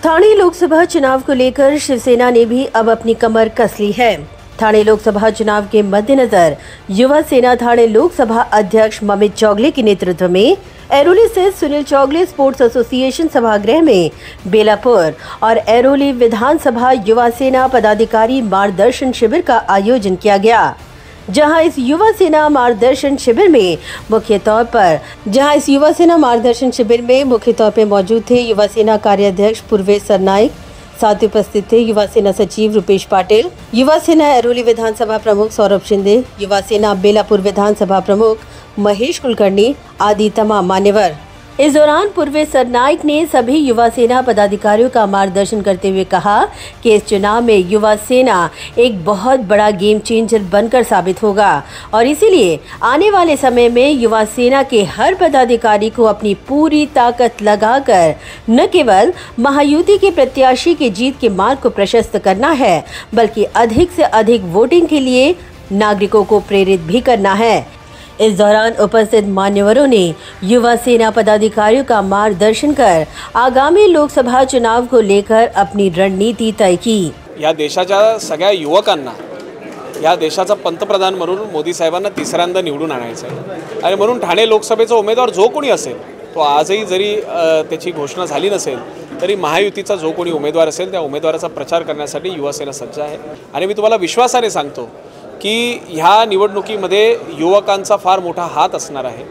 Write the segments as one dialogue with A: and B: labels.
A: ठाणे लोकसभा चुनाव को लेकर शिवसेना ने भी अब अपनी कमर कस ली है। ठाणे लोकसभा चुनाव के मद्देनजर युवा सेना ठाणे लोकसभा अध्यक्ष ममित चौगले के नेतृत्व में ऐरोली स्थित सुनील चौगले स्पोर्ट्स एसोसिएशन सभागृह में बेलापुर और ऐरोली विधानसभा युवा सेना पदाधिकारी मार्गदर्शन शिविर का आयोजन किया गया, जहां इस युवा सेना मार्गदर्शन शिविर में मुख्य तौर पर मौजूद थे युवा सेना कार्याध्यक्ष पूर्वेश सरनाइक, साथ उपस्थित थे युवा सेना सचिव रुपेश पाटिल, युवा सेना ऐरोली विधानसभा प्रमुख सौरभ शिंदे, युवा सेना बेलापुर विधानसभा प्रमुख महेश कुलकर्णी आदि तमाम मान्यवर। इस दौरान पूर्वेश सरनाइक ने सभी युवा सेना पदाधिकारियों का मार्गदर्शन करते हुए कहा कि इस चुनाव में युवा सेना एक बहुत बड़ा गेम चेंजर बनकर साबित होगा और इसीलिए आने वाले समय में युवा सेना के हर पदाधिकारी को अपनी पूरी ताकत लगाकर न केवल महायुति के प्रत्याशी के जीत के मार्ग को प्रशस्त करना है, बल्कि अधिक से अधिक वोटिंग के लिए नागरिकों को प्रेरित भी करना है। इस दौरान उपस्थित मान्यवरों ने युवा सेना पदाधिकारियों का मार्गदर्शन कर आगामी लोकसभा चुनाव को लेकर अपनी रणनीति तय की।
B: या देशाच्या सगळ्या युवकांना या देशाचा पंतप्रधान म्हणून मोदी साहेबांना तिसऱ्यांदा निवडून आणायचं आहे आणि म्हणून ठाणे लोकसभेचा उमेदवार जो कोणी असेल तो आजही जरी त्याची घोषणा झाली नसेल तरी महायुतीचा जो कोणी उमेदवार असेल त्या उमेदवाराचा प्रचार करण्यासाठी युवा सेना सज्ज आहे आणि मी तुम्हाला विश्वासाने सांगतो की ह्या निवडणुकीमध्ये युवकांचा फार मोठा हात असणार आहे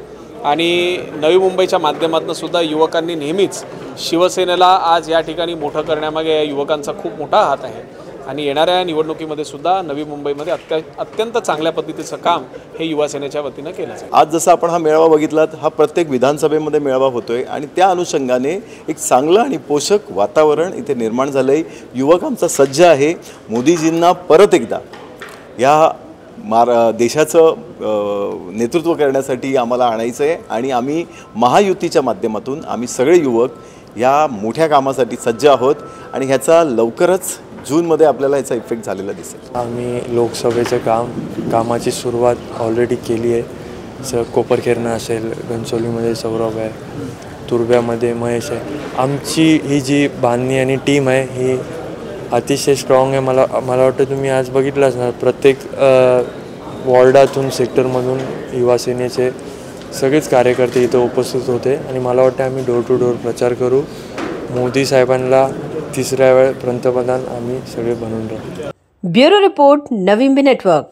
B: आणि नवी मुंबईच्या माध्यमातून सुद्धा युवकांनी नेहमीच शिवसेनेला आज या ठिकाणी मोठं करण्यामागे युवकांचा खूप मोठा हात आहे आणि येणाऱ्या निवडणुकीमध्ये सुद्धा नवी मुंबईमध्ये अत्यंत चांगल्या पद्धतीचं काम हे युवा सेनेच्या वतीनं केलं जाईल।
C: आज जसं आपण हा मेळावा बघितलात, हा प्रत्येक विधानसभेमध्ये मेळावा होतोय आणि त्या अनुषंगाने एक चांगलं आणि पोषक वातावरण इथे निर्माण झालंय। युवक आमचा सज्ज आहे मोदीजींना परत एकदा या देशाचं नेतृत्व करण्यासाठी आम्हाला आणायचं आहे आणि आम्ही महायुतीच्या माध्यमातून आम्ही सगळे युवक या मोठ्या कामासाठी सज्ज आहोत आणि ह्याचा लवकरच जूनमध्ये आपल्याला याचा इफेक्ट झालेला दिसेल।
D: आम्ही लोकसभेचं कामाची सुरुवात ऑलरेडी केली आहे। कोपरखेरणं असेल, घनसोलीमध्ये सौरभ आहे, तुर्ब्यामध्ये महेश आहे। आमची ही जी बांधणी आणि टीम आहे ही अतिशय स्ट्रॉंग आहे। मला वाटतं तुम्ही आज बघितलंच ना, प्रत्येक वॉर्डातून सेक्टरमधून युवा सेनेचे सगळेच कार्यकर्ते इथं उपस्थित होते आणि मला वाटतं आम्ही डोर टू डोर प्रचार करू। मोदी साहेबांना तिसऱ्या वेळ पंतप्रधान आम्ही सगळे बनवून राहू।
A: Bureau report, Navi Mumbai network.